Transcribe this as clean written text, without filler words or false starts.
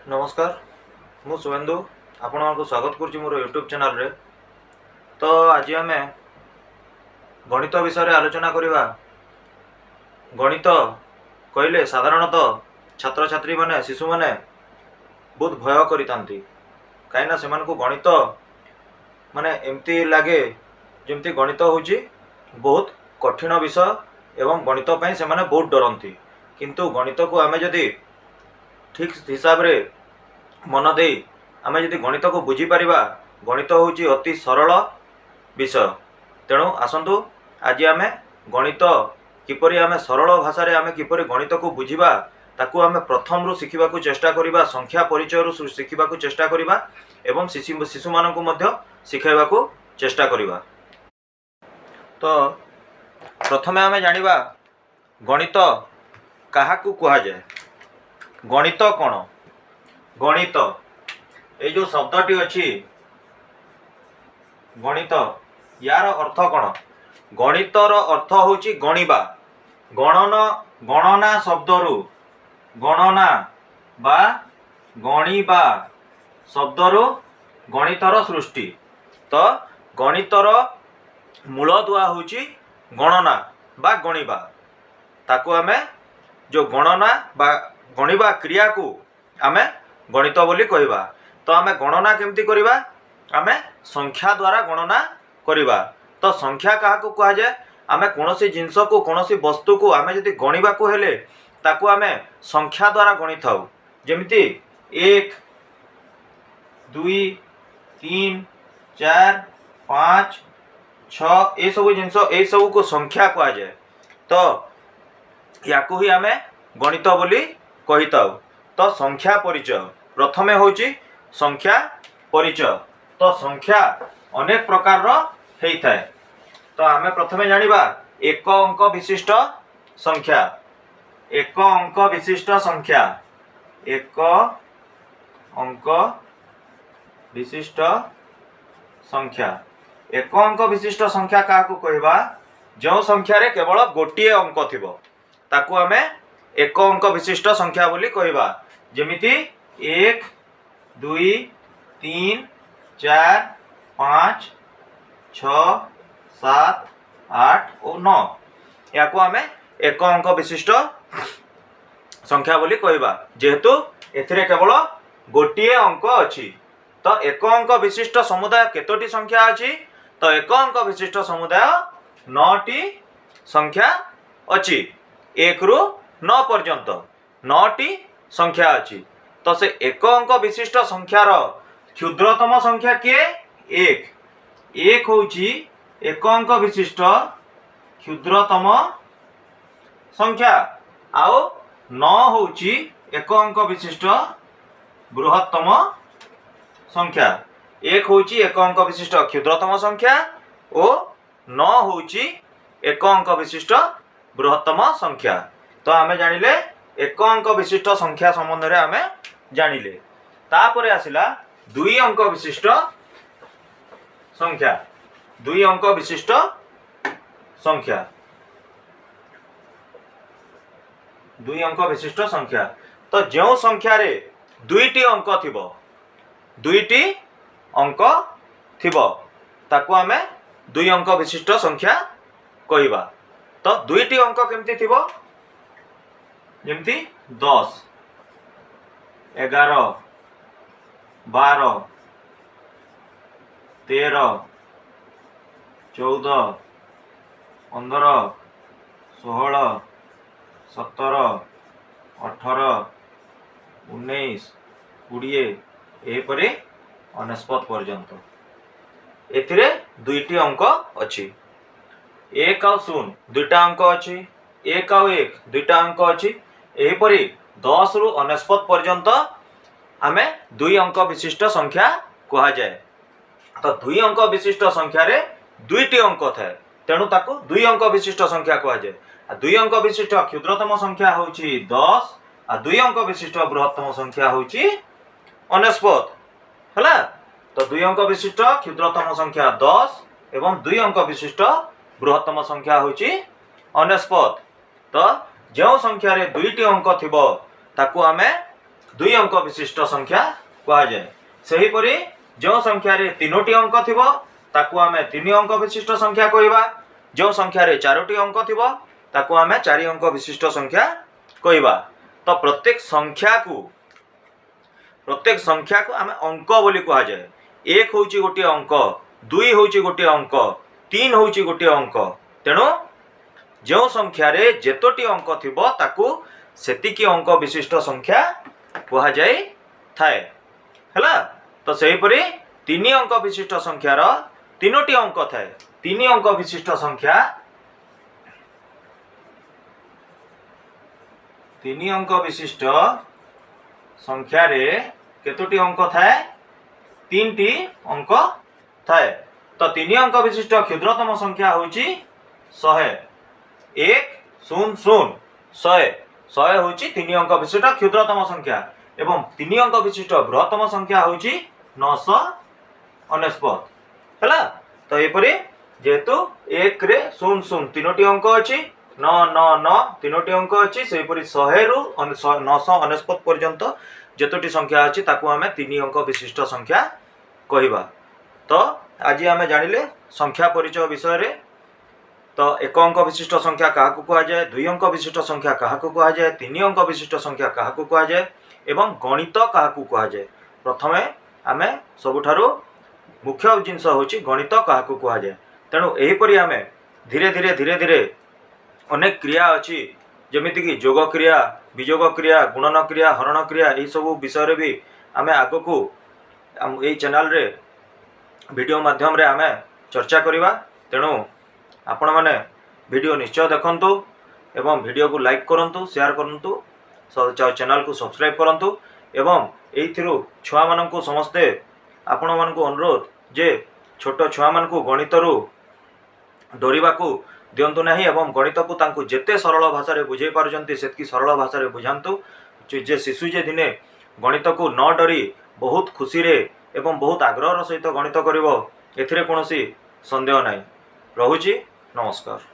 नमस्कार मु शुभेन्दु आपण को स्वागत करुच्ची मोर यूट्यूब चैनल रे। तो आज आम गणित विषय रे आलोचना करवा। गणित कहले साधारणतः छात्र छात्री माने शिशु माने बहुत भय करितांती कहीं से गणित माने एमती लगे जमती गणित होची बहुत कठिन विषय एवं गणित पई से माने बहुत डरंती। किंतु गणित को आमे जदि ठीक हिसाब रे मन दे आमे जदि गणित को बुझी पारिबा, गणित होची अति सरल विषय। तेणु आसंतु आज आमे गणित किपरि आमे सरल भाषा रे आमे किपरि गणित को बुझीबा ताकू आमे प्रथम रु शिखिबा को चेष्टा करिबा, संख्या परिचय रु शिखिबा को चेष्टा करिबा एवं शिशु मानकु मध्य शिखाइबा को चेष्टा करिबा। तो प्रथमे आमे जानिबा गणित काहाकू कुहा जाए। गणित कौन? गणित ये जो शब्दटी अच्छी गणित यार अर्थ कौन? गणितर अर्थ होची गणिबा। गणना शब्दरू गणना बा गणिबा शब्दरू गणितर सृष्टि। तो गणितर मूल दुआ होची गणना बा गणिबा। ताकू आमे जो गणना बा गणिबा क्रिया को आमे गणित बोली कहवा। तो आमे गणना केमती करिबा? आमे संख्या द्वारा गणना करिबा। तो संख्या काहाकू कहा जाए? आमे कोनोसी जिंस को कोनोसी वस्तु को आमे जदि गणिबा को हेले ताकू आमे संख्या द्वारा गणि थाउ। जेमिति 1 2 3 4 5 6 ए सब जिंस ए सब को संख्या कहा जाए। तो याकू ही आमे गणित बोली कही थाउ। तो संख्या परिचय प्रथमे होची संख्या परिचय। तो संख्या अनेक प्रकार हेई थाए। तो आमे प्रथमे जानिबा एक अंक विशिष्ट संख्या। एक अंक विशिष्ट संख्या, एक अंक विशिष्ट संख्या। एक अंक विशिष्ट संख्या काहाकू कहवा? जो संख्या रे केवल गोटिए अंक थिबो ताकू आमे एक अंक विशिष्ट संख्या बोली कहवा। जेमिति 1 2 3 4 5 6 7 8 और 9 याकू आमे एक अंक विशिष्ट संख्या बोली कहवा। जेहेतु एथिरे केवल गोटिए अंक अछि। तो एक अंक विशिष्ट समुदाय केतोटी संख्या अछि? तो एक अंक विशिष्ट समुदाय 9टी संख्या अछि। 1 रु 9 पर्यंत 9टी संख्या अछि। तो से एक अंक विशिष्ट संख्यार क्षुद्रतम संख्या किए? 1। 1 होची एक अंक विशिष्ट क्षुद्रतम संख्या आउ 9 होची एक अंक विशिष्ट बृहत्तम संख्या। 1 होची एक अंक विशिष्ट क्षुद्रतम संख्या और 9 होची एक अंक विशिष्ट बृहत्तम संख्या। तो आमे जानिले एक अंक विशिष्ट संख्या संबंध रे आमे जानिले। तापरे आसिला 2 अंक विशिष्ट संख्या। 2 अंक विशिष्ट संख्या, 2 अंक विशिष्ट संख्या। तो जो संख्या रे 2टी अंक थिबो, 2टी अंक थिबो ताकू आमे 2 अंक विशिष्ट संख्या कहवा। तो 2टी अंक केमती थिबो? जेमती 10 11 12 13 14 15 16 17 18 19 20 एपरि 49 पर्यंत एथिरे 2टी अंक अछि। 1 और 0 2टा अंक अछि। 1 और 1 2टा अंक अछि। एपरि 10 रु 49 पर्यंत आमे 2 अंक विशिष्ट संख्या कहा जाए। तो 2 अंक विशिष्ट संख्या रे 2टी अंक थाए तेणु ताकू 2 अंक विशिष्ट संख्या कहा जाए। 2 अंक विशिष्ट क्षुद्रतम संख्या होची 10 आ 2 अंक विशिष्ट बृहत्तम संख्या होची 49 हला। तो 2 अंक विशिष्ट क्षुद्रतम संख्या 10 एवं 2 अंक विशिष्ट बृहत्तम संख्या होची 49। तो जो संख्या रे 2टी अंक थिबो ताकू आमे 2 अंक विशिष्ट संख्या कहा जाए। सही परी जो संख्या रे 3टी अंक थिबो ताकू आमे 3 अंक विशिष्ट संख्या कहवा। जो संख्या रे 4टी अंक थिबो ताकू आमे 4 अंक विशिष्ट संख्या कहवा। तो प्रत्येक संख्या को आमे अंक बोली कहा जाए। 1 होची गोटे अंक, 2 होची गोटे अंक, 3 होची गोटे अंक। तेणु जो संख्या रे जेतोटी अंक थिबो ताकू सेतिकी अंक विशिष्ट संख्या कहा जाए थाए हैला। तो सही परी 3 अंक विशिष्ट संख्यार 3टी अंक थाए। 3 अंक विशिष्ट संख्या 3 अंक विशिष्ट संख्या रे केतोटी अंक थाए? 3टी अंक थाए। तो 3 अंक विशिष्ट क्षुद्रतम संख्या होची 100। 1 0 0 100 100 होची 3 अंक विशिष्ट क्षुद्रतम संख्या एवं 3 अंक विशिष्ट बृहत्तम संख्या होची 999 हैला। तो एपरी जेहेतु 1 रे 0 0 3टी अंक अछि, 999 3टी अंक अछि, सेपरी 100 रु 999 पर्यंत जेतोटी संख्या अछि ताकू आमे 3 अंक विशिष्ट संख्या कहवा। तो आज आमे जानिले संख्या परिचय विषय रे। तो 1 अंक विशिष्ट संख्या काहाकू कहा जाए, 2 अंक विशिष्ट संख्या काहाकू कहा जाए, 3 अंक विशिष्ट संख्या काहाकू कहा जाए एवं गणित काहाकू कहा जाए। प्रथमे आमे सबुठारु मुख्य जिनस होची गणित काहाकू कहा जाए। तेणु एहीपरि आमे धीरे धीरे अनेक क्रिया अच्छी जमीती कि जोग क्रिया, विजोग क्रिया, गुणन क्रिया, हरण क्रिया यही सब विषय रे भी आमे आगो को यही चैनल रे वीडियो माध्यम रे आमे चर्चा करिबा। तेणु आपण माने वीडियो निश्चय देखंतु एवं वीडियो को लाइक करंतु, शेयर करंतु, चैनल को सब्सक्राइब करंतु एवं एइथिरु छुआ माननकु समस्ते आपण मानकु अनुरोध जे छोट छुआ मानकु गणितरु डरिबाकू दियंतु नहीं एवं गणित को तांकु जेते सरल भाषा रे बुझे पारुचंती सेतकी सरल भाषा रे बुझांतु। जे शिशु जे दिने गणित को न डरी बहुत खुशी रे एवं बहुत आग्रह सहित गणित करिवो एथिरे कोनोसी संदेह नाही। रहुची नमस्कार।